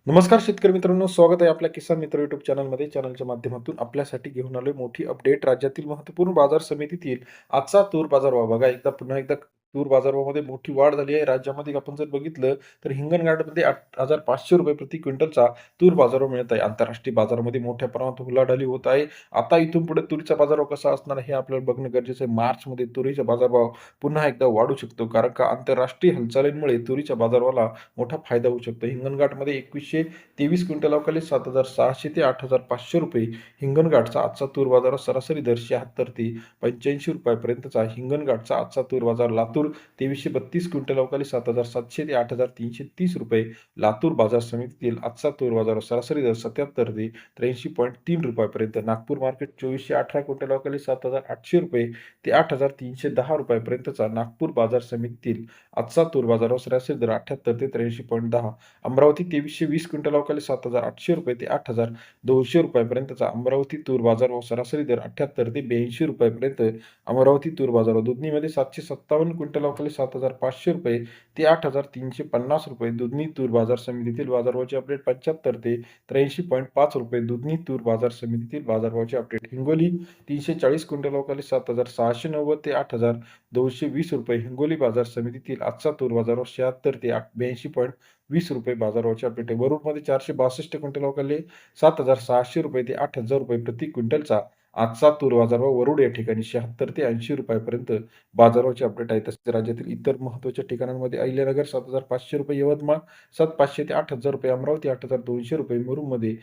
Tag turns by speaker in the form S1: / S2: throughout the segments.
S1: नमस्कार शेतकरी मित्रांनो, स्वागत आहे आपल्या किसान मित्र युट्यूब चॅनलमध्ये. चॅनलच्या माध्यमातून आपल्यासाठी घेऊन आलोय मोठी अपडेट. राज्यातील महत्त्वपूर्ण बाजार समितीतील आजचा तूर बाजारभाव बघा. पुन्हा एकदा तूर बाजारभावामध्ये मोठी वाढ झाली आहे. राज्यामध्ये आपण जर बघितलं तर हिंगणघाटमध्ये ₹8,500 प्रति क्विंटलचा तूर बाजारभाव मिळत आहे. आंतरराष्ट्रीय बाजारामध्ये मोठ्या प्रमाणात उलाढाली होत आहे. आता इथून पुढे तुरीचा बाजारभाव कसा असणार हे आपल्याला बघणं गरजेचं आहे. मार्चमध्ये तुरीचा बाजारभाव पुन्हा एकदा वाढू शकतो, कारण का आंतरराष्ट्रीय हालचालींमुळे तुरीच्या बाजारभावाला मोठा फायदा होऊ शकतो. हिंगणघाटमध्ये 2123 क्विंटल अवकाळी 7,600 ते 8,500 रुपये हिंगणघाटचा आजचा तूर बाजार सरासरी दर 76 ते 85 रुपयापर्यंतचा हिंगणघाटचा आजचा तूर बाजार. लातूर 2332 क्विंटल अवकाळी 7,700 ते 8,330 रुपये लातूर बाजार समितीतील आजचा तूर बाजार सरासरी दर 77 ते 83.3 रुपयापर्यंत. नागपूर मार्केट 2418 क्विंटल अवकाळी 7,800 रुपये ते 8,310 रुपयापर्यंतचा नागपूर बाजार समितीतील आजचा तूर बाजार सरासरी दर 78 ते 83.10. अमरावती 2320 क्विंटल अवकाळी 7,800 रुपये ते 8,200 रुपयापर्यंतचा अमरावती तूर बाजार सरासरी दर 78 ते 82 रुपयापर्यंत. अमरावती तूर बाजार दुधनीमध्ये 757 क्विंटल अवकाळी 7,500 रुपये ते 8,350 रुपये. दुधनी तूर बाजार समितीतील बाजारभावाचे अपडेट 75 ते 83.5 रुपये. दुधनी तूर बाजार समितीतील बाजारभावाचे अपडेट. हिंगोली 340 क्विंटल अवकाळी 7,690 ते 8,220 रुपये. हिंगोली बाजार समितीतील आजचा तूर बाजार 76 ते 82.20 रुपये बाजारभावाचे अपडेट आहे. वरुडमध्ये 462 क्विंटल अवकाळी 7,600 रुपये ते 8,000 रुपये प्रति क्विंटलचा आजचा तूर बाजारभाव वरुड या ठिकाणी 76 ते 80 रुपयापर्यंत बाजारभावाचे अपडेट आहे. तसेच राज्यातील इतर महत्त्वाच्या ठिकाणांमध्ये अहिल्यानगर 7,500 रुपये, यवतमाळ 7,500 ते 8,000 रुपये, अमरावती 8,200 रुपये, मुरुममध्ये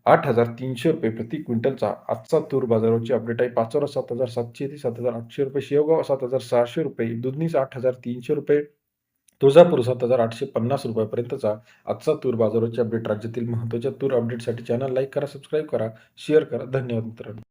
S1: 8,300 रुपये प्रति क्विंटलचा आजचा तूर बाजाराची अपडेट आहे. पाचोरा 7,700 ते 7,800 रुपये, शेवगाव 7,600 रुपये, दुधनीस 8,300 रुपये, तुळजापूर 7,850 रुपयापर्यंतचा आजचा तूर बाजाराची अपडेट. राज्यातील महत्त्वाच्या तूर अपडेटसाठी चॅनल लाईक करा, सबस्क्राईब करा, शेअर करा. धन्यवाद मित्रांनो.